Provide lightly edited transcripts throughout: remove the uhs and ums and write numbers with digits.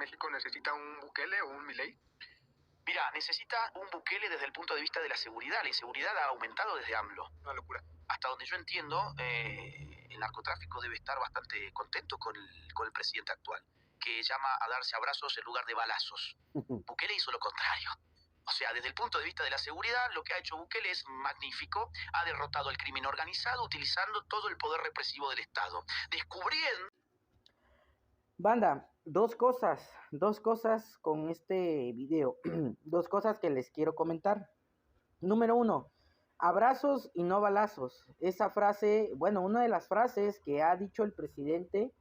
México necesita un Bukele o un Milei? Mira, necesita un Bukele desde el punto de vista de la seguridad. La inseguridad ha aumentado desde AMLO. Una locura. Hasta donde yo entiendo, el narcotráfico debe estar bastante contento con el presidente actual, que llama a darse abrazos en lugar de balazos. Bukele hizo lo contrario. O sea, desde el punto de vista de la seguridad, lo que ha hecho Bukele es magnífico. Ha derrotado el crimen organizado utilizando todo el poder represivo del Estado. Descubriendo... Banda, dos cosas con este video. Dos cosas que les quiero comentar. Número uno, abrazos y no balazos. Esa frase, bueno, una de las frases que ha dicho el presidente,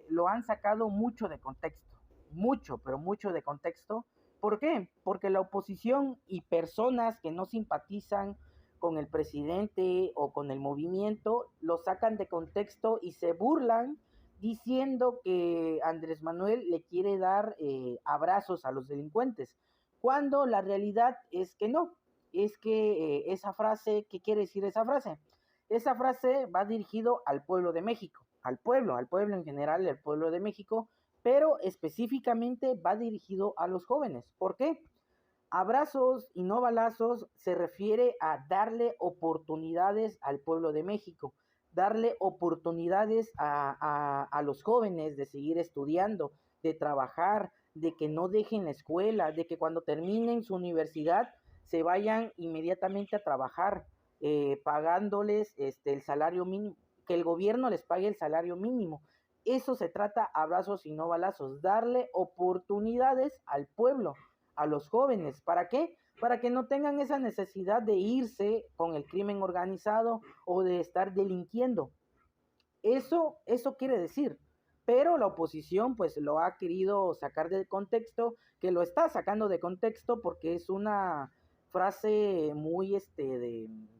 lo han sacado mucho de contexto. Mucho, pero mucho de contexto. ¿Por qué? Porque la oposición y personas que no simpatizan con el presidente o con el movimiento, lo sacan de contexto y se burlan diciendo que Andrés Manuel le quiere dar abrazos a los delincuentes, cuando la realidad es que no. Es que esa frase, ¿qué quiere decir esa frase? Esa frase va dirigido al pueblo de México, al pueblo en general, al pueblo de México, pero específicamente va dirigido a los jóvenes. ¿Por qué? Abrazos y no balazos se refiere a darle oportunidades al pueblo de México, darle oportunidades a los jóvenes de seguir estudiando, de trabajar, de que no dejen la escuela, de que cuando terminen su universidad se vayan inmediatamente a trabajar, pagándoles el salario mínimo, que el gobierno les pague el salario mínimo. Eso se trata, abrazos y no balazos, darle oportunidades al pueblo, a los jóvenes. ¿Para qué? Para que no tengan esa necesidad de irse con el crimen organizado o de estar delinquiendo. Eso quiere decir. Pero la oposición pues lo ha querido sacar de contexto, que lo está sacando de contexto porque es una frase muy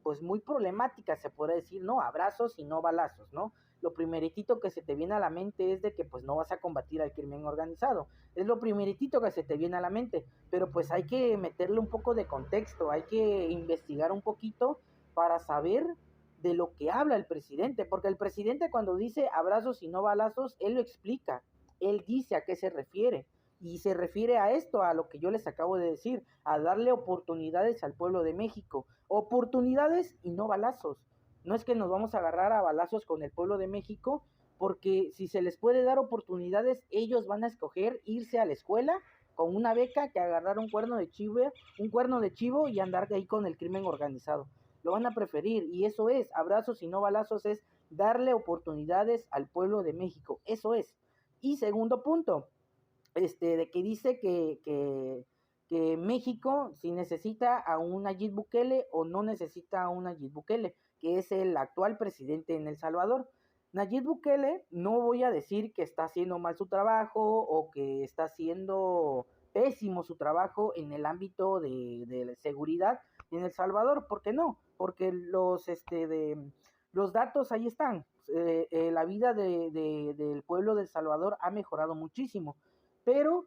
pues muy problemática, se puede decir, ¿no? Abrazos y no balazos, ¿no? Lo primeritito que se te viene a la mente es de que pues no vas a combatir al crimen organizado. Es lo primeritito que se te viene a la mente, pero pues hay que meterle un poco de contexto, hay que investigar un poquito para saber de lo que habla el presidente, porque el presidente cuando dice abrazos y no balazos, él lo explica, él dice a qué se refiere, y se refiere a esto, a lo que yo les acabo de decir, a darle oportunidades al pueblo de México, oportunidades y no balazos. No es que nos vamos a agarrar a balazos con el pueblo de México, porque si se les puede dar oportunidades, ellos van a escoger irse a la escuela con una beca que agarrar un cuerno de chivo y andar ahí con el crimen organizado. Lo van a preferir, y eso es, abrazos y no balazos, es darle oportunidades al pueblo de México, eso es. Y segundo punto, de que dice que México si necesita a un Nayib Bukele o no necesita a un Nayib Bukele, que es el actual presidente en El Salvador. Nayib Bukele, no voy a decir que está haciendo mal su trabajo o que está haciendo pésimo su trabajo en el ámbito de seguridad en El Salvador, ¿por qué no? Porque los datos ahí están. La vida del pueblo de El Salvador ha mejorado muchísimo, pero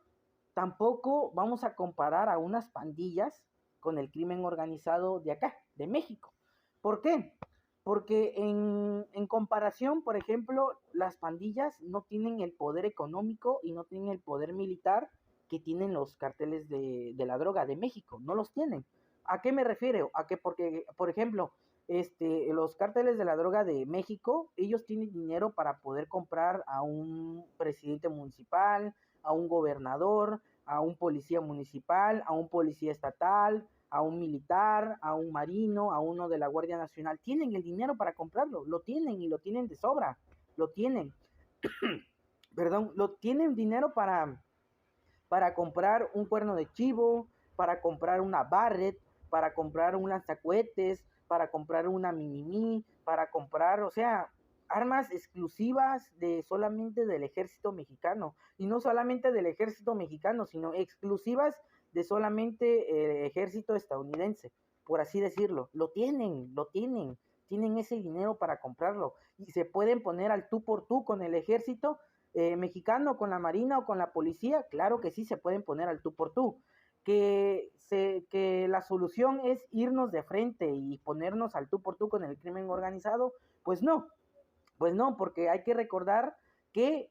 tampoco vamos a comparar a unas pandillas con el crimen organizado de acá, de México. ¿Por qué? Porque en comparación, por ejemplo, las pandillas no tienen el poder económico y no tienen el poder militar que tienen los carteles de la droga de México, no los tienen. ¿A qué me refiero? A que porque, por ejemplo, los cárteles de la droga de México, ellos tienen dinero para poder comprar a un presidente municipal, a un gobernador, a un policía municipal, a un policía estatal, a un militar, a un marino, a uno de la Guardia Nacional. Tienen el dinero para comprarlo, lo tienen y lo tienen de sobra, lo tienen. Perdón, lo tienen dinero para comprar un cuerno de chivo, para comprar una Barrett, para comprar un lanzacohetes, para comprar una Minimi, para comprar, o sea, armas exclusivas de solamente del ejército mexicano, y no solamente del ejército mexicano, sino exclusivas de solamente el ejército estadounidense, por así decirlo. Lo tienen ese dinero para comprarlo, y se pueden poner al tú por tú con el ejército mexicano, con la marina o con la policía. Claro que sí se pueden poner al tú por tú. Que la solución es irnos de frente y ponernos al tú por tú con el crimen organizado, pues no, porque hay que recordar que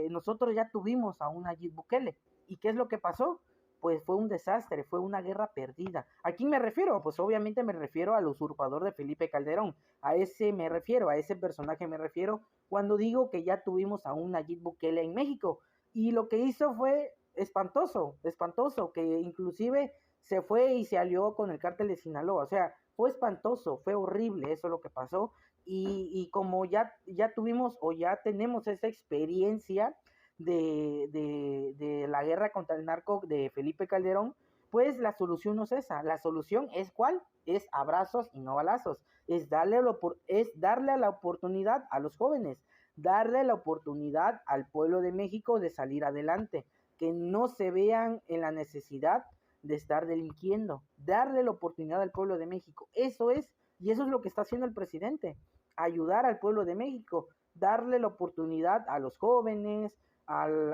nosotros ya tuvimos a un Nayib Bukele. ¿Y qué es lo que pasó? Pues fue un desastre, fue una guerra perdida. ¿A quién me refiero? Pues obviamente me refiero al usurpador de Felipe Calderón. A ese me refiero, a ese personaje me refiero cuando digo que ya tuvimos a un Nayib Bukele en México. Y lo que hizo fue espantoso, espantoso, que inclusive se fue y se alió con el cártel de Sinaloa. O sea, fue espantoso, fue horrible eso lo que pasó. Y como ya tuvimos o ya tenemos esa experiencia de la guerra contra el narco de Felipe Calderón, pues la solución no es esa. La solución es ¿cuál? Es abrazos y no balazos. Es darle la oportunidad a los jóvenes, darle la oportunidad al pueblo de México de salir adelante, que no se vean en la necesidad de estar delinquiendo, darle la oportunidad al pueblo de México. Eso es, y eso es lo que está haciendo el presidente, ayudar al pueblo de México, darle la oportunidad a los jóvenes, al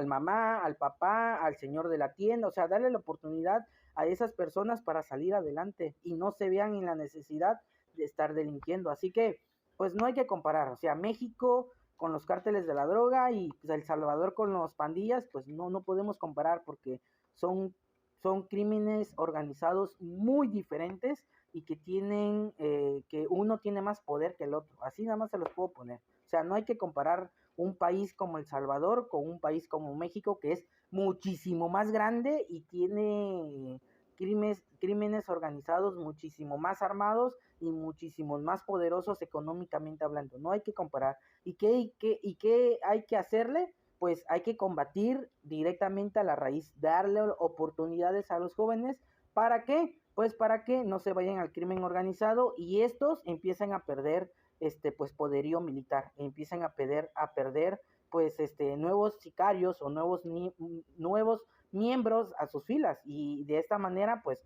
mamá, al papá, al señor de la tienda, o sea, darle la oportunidad a esas personas para salir adelante y no se vean en la necesidad de estar delinquiendo. Así que, pues no hay que comparar, o sea, México con los cárteles de la droga y pues, El Salvador con los pandillas, pues no podemos comparar porque son, son crímenes organizados muy diferentes y que tienen, que uno tiene más poder que el otro. Así nada más se los puedo poner. O sea, no hay que comparar un país como El Salvador con un país como México, que es muchísimo más grande y tiene crímenes organizados muchísimo más armados y muchísimos más poderosos económicamente hablando. No hay que comparar. ¿Y qué hay que hacerle? Pues hay que combatir directamente a la raíz, darle oportunidades a los jóvenes. ¿Para qué? Pues para que no se vayan al crimen organizado y estos empiecen a perder pues poderío militar, empiezan a perder pues nuevos sicarios o nuevos miembros a sus filas y de esta manera pues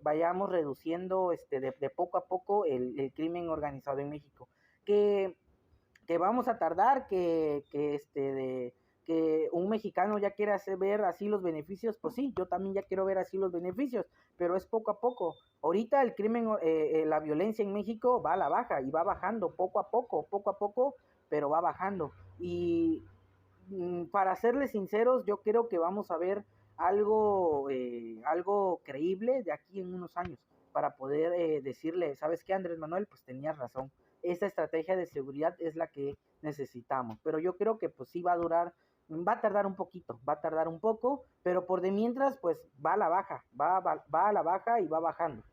vayamos reduciendo de poco a poco el crimen organizado en México. Que que vamos a tardar, que un mexicano ya quiere ver así los beneficios, pues sí, yo también ya quiero ver así los beneficios, pero es poco a poco. Ahorita el crimen, la violencia en México va a la baja y va bajando poco a poco, pero va bajando. Y para serles sinceros, yo creo que vamos a ver algo creíble de aquí en unos años para poder decirle, ¿sabes qué, Andrés Manuel? Pues tenías razón. Esa estrategia de seguridad es la que necesitamos. Pero yo creo que pues sí va a tardar un poquito, va a tardar un poco, pero por de mientras pues va a la baja, va a la baja y va bajando.